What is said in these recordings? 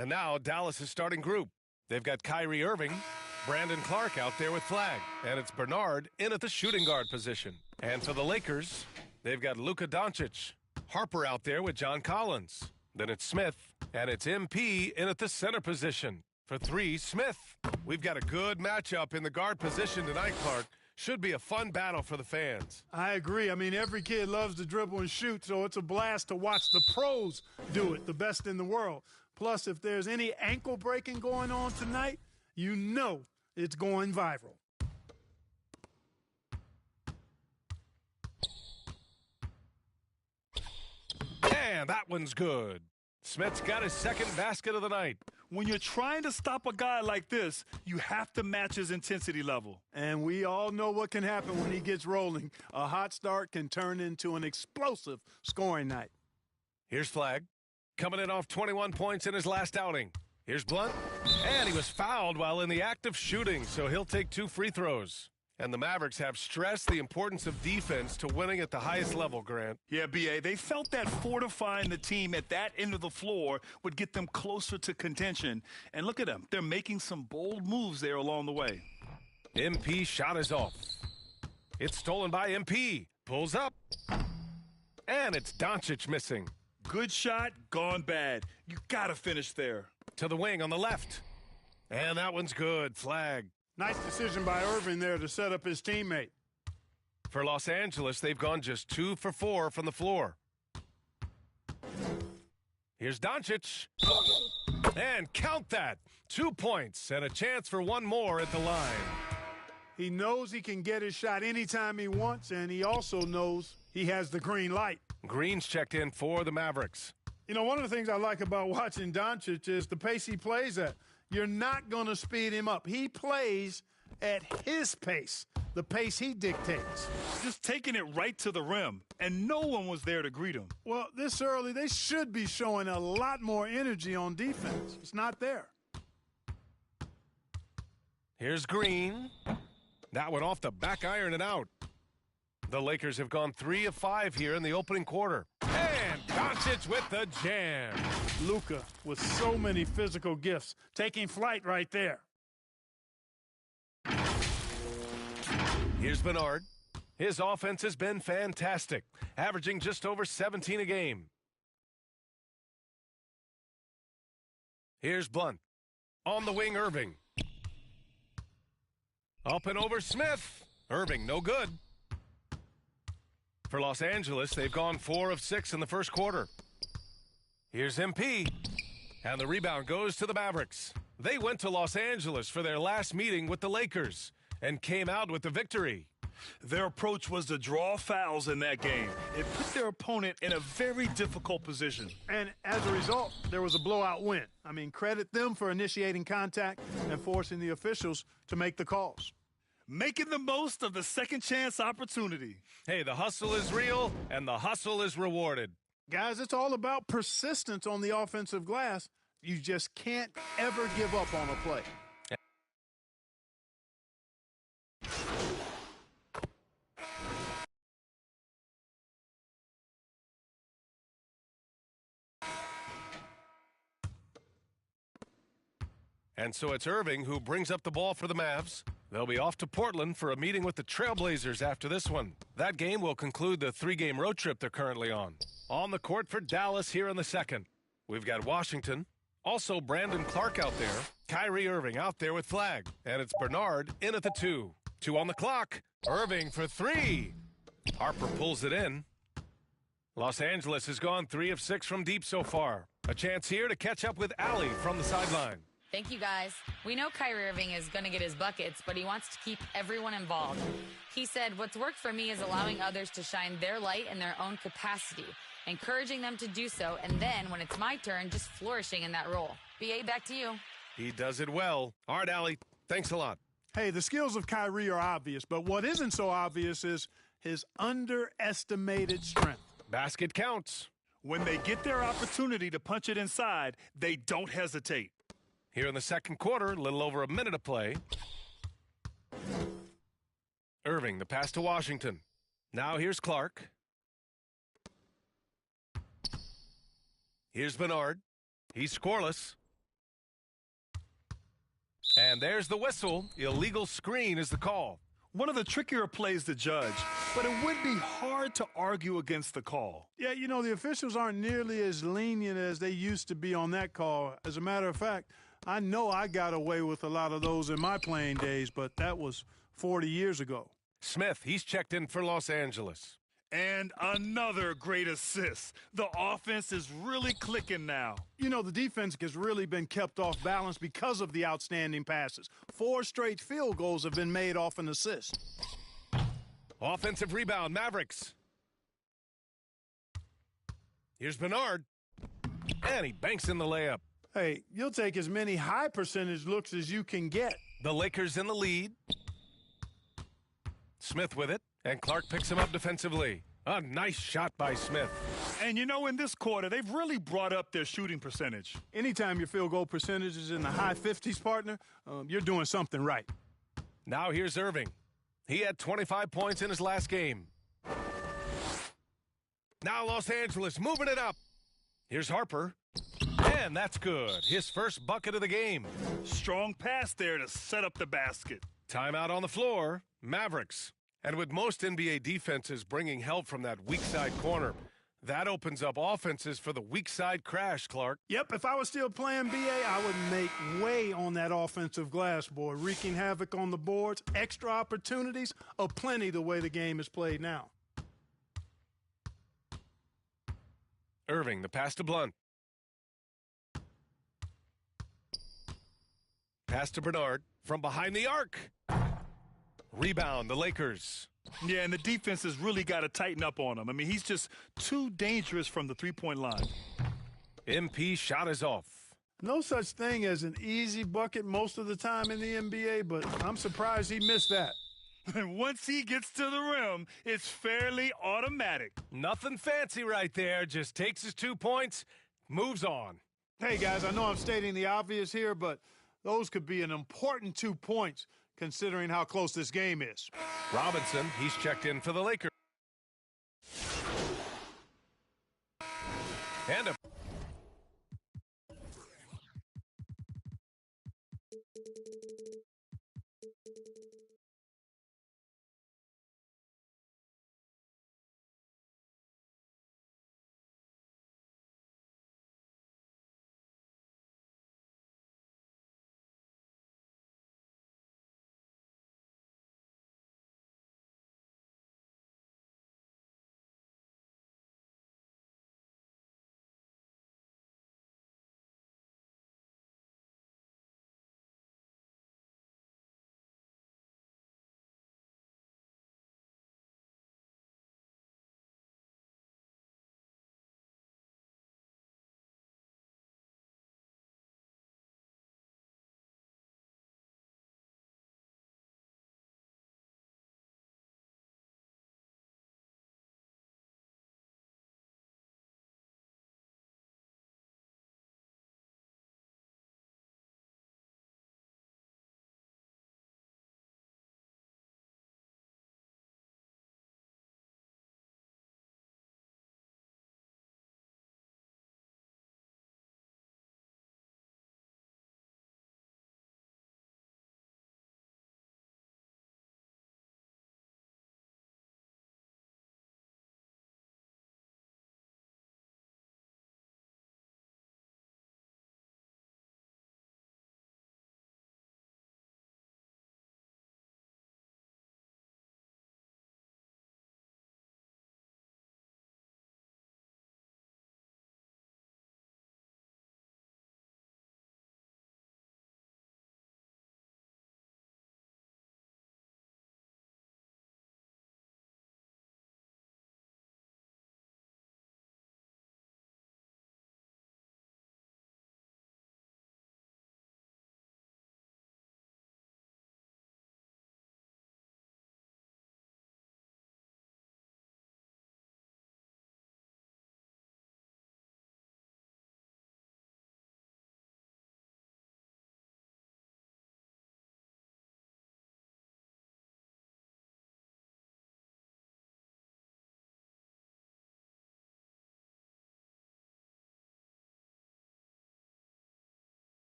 And now Dallas' starting group. They've got Kyrie Irving, Brandon Clark out there with Flag, and it's Bernard in at the shooting guard position. And for the Lakers, they've got Luka Doncic, Harper out there with John Collins. Then it's Smith, and it's MP in at the center position. For three, Smith. We've got a good matchup in the guard position tonight, Clark. Should be a fun battle for the fans. I agree. I mean, every kid loves to dribble and shoot, so it's a blast to watch the pros do it, the best in the world. Plus, if there's any ankle breaking going on tonight, you know it's going viral. And that one's good. Smith's got his second basket of the night. When you're trying to stop a guy like this, you have to match his intensity level. And we all know what can happen when he gets rolling. A hot start can turn into an explosive scoring night. Here's Flag, coming in off 21 points in his last outing. Here's Blunt, and he was fouled while in the act of shooting, so he'll take 2 free throws. And the Mavericks have stressed the importance of defense to winning at the highest level, Grant. Yeah, B.A., they felt that fortifying the team at that end of the floor would get them closer to contention. And look at them. They're making some bold moves there along the way. MP shot is off. It's stolen by MP. Pulls up. And it's Doncic missing. Good shot, gone bad. You got to finish there. To the wing on the left. And that one's good. Flag. Nice decision by Irving there to set up his teammate. For Los Angeles, they've gone just 2 for 4 from the floor. Here's Doncic. And count that. 2 points and a chance for one more at the line. He knows he can get his shot anytime he wants, and he also knows he has the green light. Green's checked in for the Mavericks. You know, one of the things I like about watching Doncic is the pace he plays at. You're not going to speed him up. He plays at his pace, the pace he dictates. Just taking it right to the rim, and no one was there to greet him. Well, this early, they should be showing a lot more energy on defense. It's not there. Here's Green. That one off the back iron and out. The Lakers have gone 3 of 5 here in the opening quarter. And Doncic with the jam. Luka with so many physical gifts, taking flight right there. Here's Bernard. His offense has been fantastic, averaging just over 17 a game. Here's Blunt. On the wing, Irving. Up and over Smith. Irving, no good. For Los Angeles, they've gone 4 of 6 in the first quarter. Here's MP. And the rebound goes to the Mavericks. They went to Los Angeles for their last meeting with the Lakers and came out with the victory. Their approach was to draw fouls in that game. It put their opponent in a very difficult position. And as a result, there was a blowout win. I mean, credit them for initiating contact and forcing the officials to make the calls. Making the most of the second chance opportunity. Hey, the hustle is real, and the hustle is rewarded. Guys, it's all about persistence on the offensive glass. You just can't ever give up on a play. And so it's Irving who brings up the ball for the Mavs. They'll be off to Portland for a meeting with the Trailblazers after this one. That game will conclude the 3-game road trip they're currently on. On the court for Dallas here in the second. We've got Washington. Also Brandon Clark out there. Kyrie Irving out there with Flag. And it's Bernard in at the 2. 2 on the clock. Irving for 3. Harper pulls it in. Los Angeles has gone 3 of 6 from deep so far. A chance here to catch up with Allie from the sideline. Thank you, guys. We know Kyrie Irving is going to get his buckets, but he wants to keep everyone involved. He said, what's worked for me is allowing others to shine their light in their own capacity, encouraging them to do so, and then, when it's my turn, just flourishing in that role. B.A., back to you. He does it well. All right, Allie, thanks a lot. Hey, the skills of Kyrie are obvious, but what isn't so obvious is his underestimated strength. Basket counts. When they get their opportunity to punch it inside, they don't hesitate. Here in the second quarter, a little over a minute of play. Irving, the pass to Washington. Now here's Clark. Here's Bernard. He's scoreless. And there's the whistle. Illegal screen is the call. One of the trickier plays to judge, but it would be hard to argue against the call. Yeah, you know, the officials aren't nearly as lenient as they used to be on that call. As a matter of fact, I know I got away with a lot of those in my playing days, but that was 40 years ago. Smith, he's checked in for Los Angeles. And another great assist. The offense is really clicking now. You know, the defense has really been kept off balance because of the outstanding passes. 4 straight field goals have been made off an assist. Offensive rebound, Mavericks. Here's Bernard. And he banks in the layup. Hey, you'll take as many high percentage looks as you can get. The Lakers in the lead. Smith with it, and Clark picks him up defensively. A nice shot by Smith. And you know, in this quarter, they've really brought up their shooting percentage. Anytime your field goal percentage is in the high 50s, partner, you're doing something right. Now here's Irving. He had 25 points in his last game. Now Los Angeles moving it up. Here's Harper. And that's good. His first bucket of the game. Strong pass there to set up the basket. Timeout on the floor. Mavericks. And with most NBA defenses bringing help from that weak side corner, that opens up offenses for the weak side crash, Clark. Yep, if I was still playing BA, I would make way on that offensive glass, boy. Wreaking havoc on the boards, extra opportunities, aplenty the way the game is played now. Irving, the pass to Blunt. Pass to Bernard from behind the arc. Rebound, the Lakers. Yeah, and the defense has really got to tighten up on him. I mean, he's just too dangerous from the three-point line. MP shot is off. No such thing as an easy bucket most of the time in the NBA, but I'm surprised he missed that. And once he gets to the rim, it's fairly automatic. Nothing fancy right there. Just takes his 2 points, moves on. Hey, guys, I know I'm stating the obvious here, but those could be an important 2 points considering how close this game is. Robinson, he's checked in for the Lakers. And a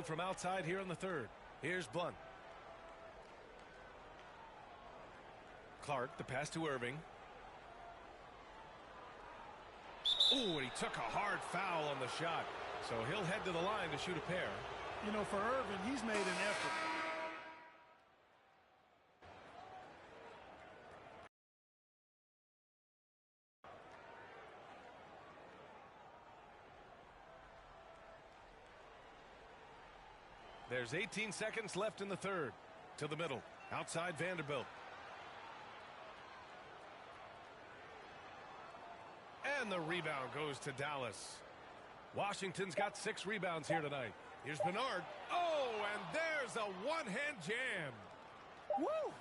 From outside here in the third. Here's Blunt. Clark, the pass to Irving. Ooh, and he took a hard foul on the shot. So he'll head to the line to shoot a pair. You know, for Irving, he's made an effort. There's 18 seconds left in the third. To the middle. Outside Vanderbilt. And the rebound goes to Dallas. Washington's got 6 rebounds here tonight. Here's Bernard. Oh, and there's a one-hand jam. Woo!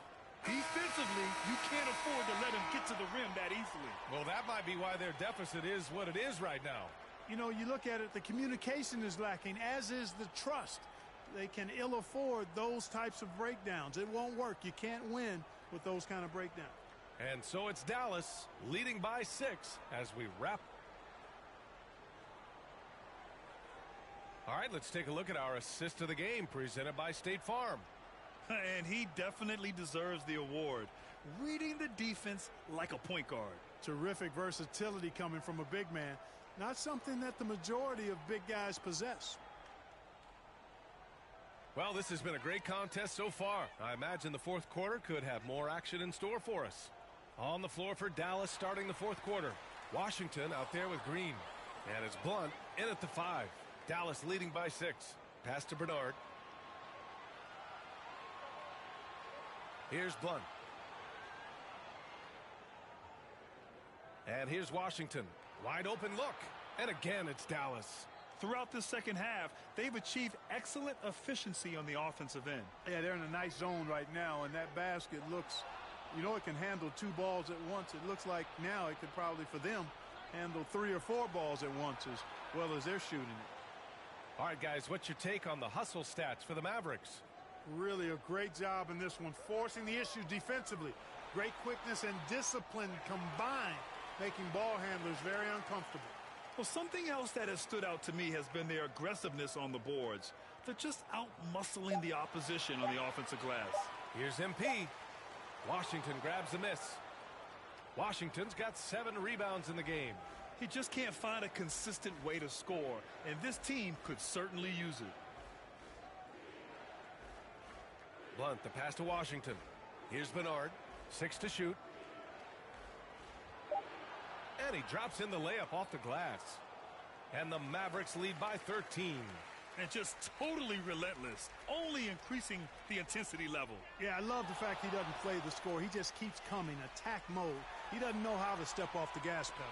Defensively, you can't afford to let him get to the rim that easily. Well, that might be why their deficit is what it is right now. You know, you look at it, the communication is lacking, as is the trust. They can ill afford those types of breakdowns. It won't work. You can't win with those kind of breakdowns. And so it's Dallas leading by 6 as we wrap. All right, let's take a look at our assist of the game presented by State Farm. And he definitely deserves the award. Reading the defense like a point guard. Terrific versatility coming from a big man. Not something that the majority of big guys possess. Well, this has been a great contest so far. I imagine the fourth quarter could have more action in store for us. On the floor for Dallas starting the fourth quarter. Washington out there with Green. And it's Blunt in at the 5. Dallas leading by 6. Pass to Bernard. Here's Blunt. And here's Washington. Wide open look. And again, it's Dallas. Throughout the second half, they've achieved excellent efficiency on the offensive end. Yeah, they're in a nice zone right now, and that basket looks, you know, it can handle 2 balls at once. It looks like now it could probably, for them, handle 3 or 4 balls at once as well as they're shooting it. All right, guys, what's your take on the hustle stats for the Mavericks? Really a great job in this one, forcing the issue defensively. Great quickness and discipline combined, making ball handlers very uncomfortable. Well, something else that has stood out to me has been their aggressiveness on the boards. They're just out-muscling the opposition on the offensive glass. Here's MP. Washington grabs the miss. Washington's got 7 rebounds in the game. He just can't find a consistent way to score, and this team could certainly use it. Blunt, the pass to Washington. Here's Bernard. 6 to shoot. And he drops in the layup off the glass. And the Mavericks lead by 13. And just totally relentless, only increasing the intensity level. Yeah, I love the fact he doesn't play the score. He just keeps coming, attack mode. He doesn't know how to step off the gas pedal.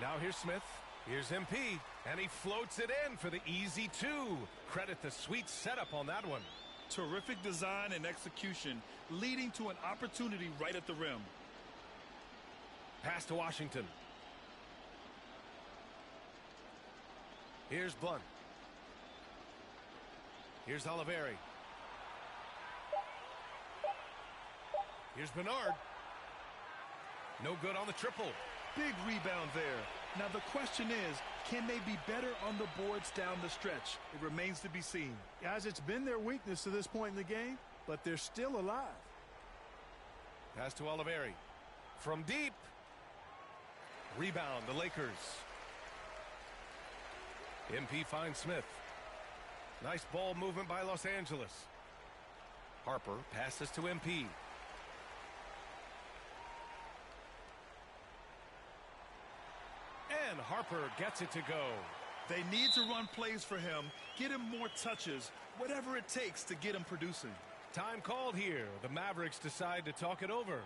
Now here's Smith. Here's MP. And he floats it in for the easy 2. Credit the sweet setup on that one. Terrific design and execution, leading to an opportunity right at the rim. Pass to Washington. Here's Blunt. Here's Oliveri. Here's Bernard. No good on the triple. Big rebound there. Now the question is, can they be better on the boards down the stretch? It remains to be seen. Guys, it's been their weakness to this point in the game, but they're still alive. Pass to Oliveri. From deep. Rebound, the Lakers. MP finds Smith. Nice ball movement by Los Angeles. Harper passes to MP. And Harper gets it to go. They need to run plays for him, get him more touches, whatever it takes to get him producing. Time called here. The Mavericks decide to talk it over.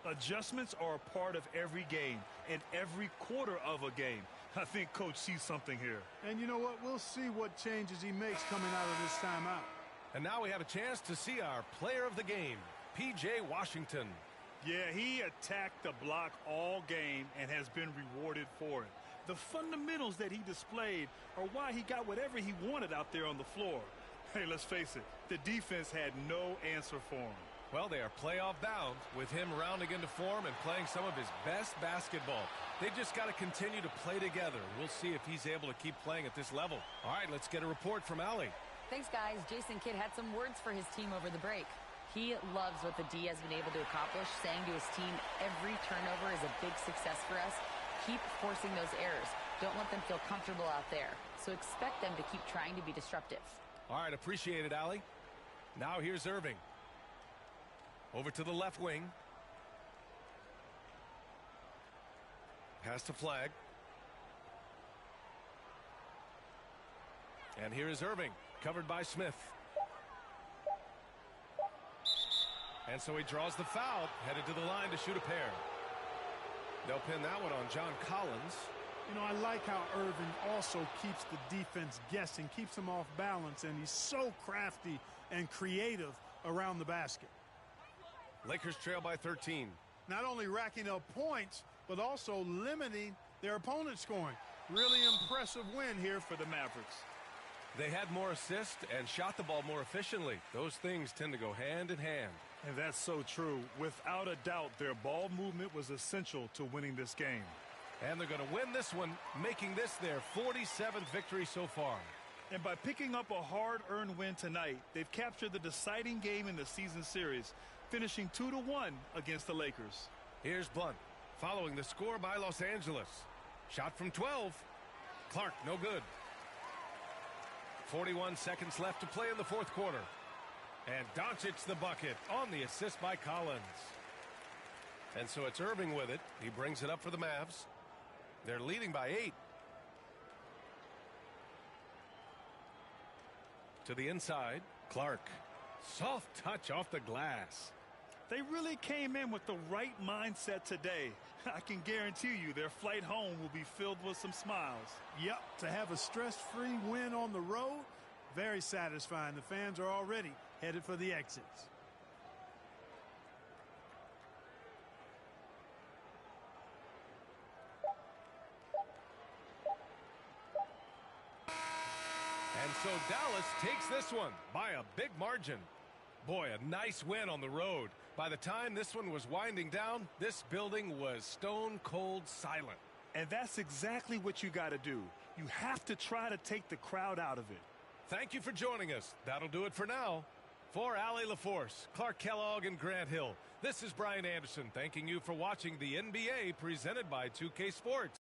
Adjustments are a part of every game and every quarter of a game. I think Coach sees something here. And you know what? We'll see what changes he makes coming out of this timeout. And now we have a chance to see our player of the game, P.J. Washington. Yeah, he attacked the block all game and has been rewarded for it. The fundamentals that he displayed are why he got whatever he wanted out there on the floor. Hey, let's face it, the defense had no answer for him. Well, they are playoff bound with him rounding into form and playing some of his best basketball. They just got to continue to play together. We'll see if he's able to keep playing at this level. All right, let's get a report from Allie. Thanks, guys. Jason Kidd had some words for his team over the break. He loves what the D has been able to accomplish, saying to his team, every turnover is a big success for us. Keep forcing those errors. Don't let them feel comfortable out there. So expect them to keep trying to be disruptive. All right, appreciate it, Allie. Now here's Irving. Over to the left wing. Pass to Flag. And here is Irving, covered by Smith. And so he draws the foul, headed to the line to shoot a pair. They'll pin that one on John Collins. You know, I like how Irving also keeps the defense guessing, keeps them off balance, and he's so crafty and creative around the basket. Lakers trail by 13. Not only racking up points, but also limiting their opponent's scoring. Really impressive win here for the Mavericks. They had more assists and shot the ball more efficiently. Those things tend to go hand in hand. And that's so true. Without a doubt, their ball movement was essential to winning this game. And they're going to win this one, making this their 47th victory so far. And by picking up a hard-earned win tonight, they've captured the deciding game in the season series, finishing 2-1 against the Lakers. Here's Blunt, following the score by Los Angeles. Shot from 12. Clark, no good. 41 seconds left to play in the fourth quarter. And Doncic the bucket on the assist by Collins. And so it's Irving with it. He brings it up for the Mavs. They're leading by 8. To the inside, Clark. Soft touch off the glass. They really came in with the right mindset today. I can guarantee you their flight home will be filled with some smiles. Yep, to have a stress-free win on the road, very satisfying. The fans are already headed for the exits. And so Dallas takes this one by a big margin. Boy, a nice win on the road. By the time this one was winding down, this building was stone cold silent. And that's exactly what you got to do. You have to try to take the crowd out of it. Thank you for joining us. That'll do it for now. For Allie LaForce, Clark Kellogg, and Grant Hill, this is Brian Anderson thanking you for watching the NBA presented by 2K Sports.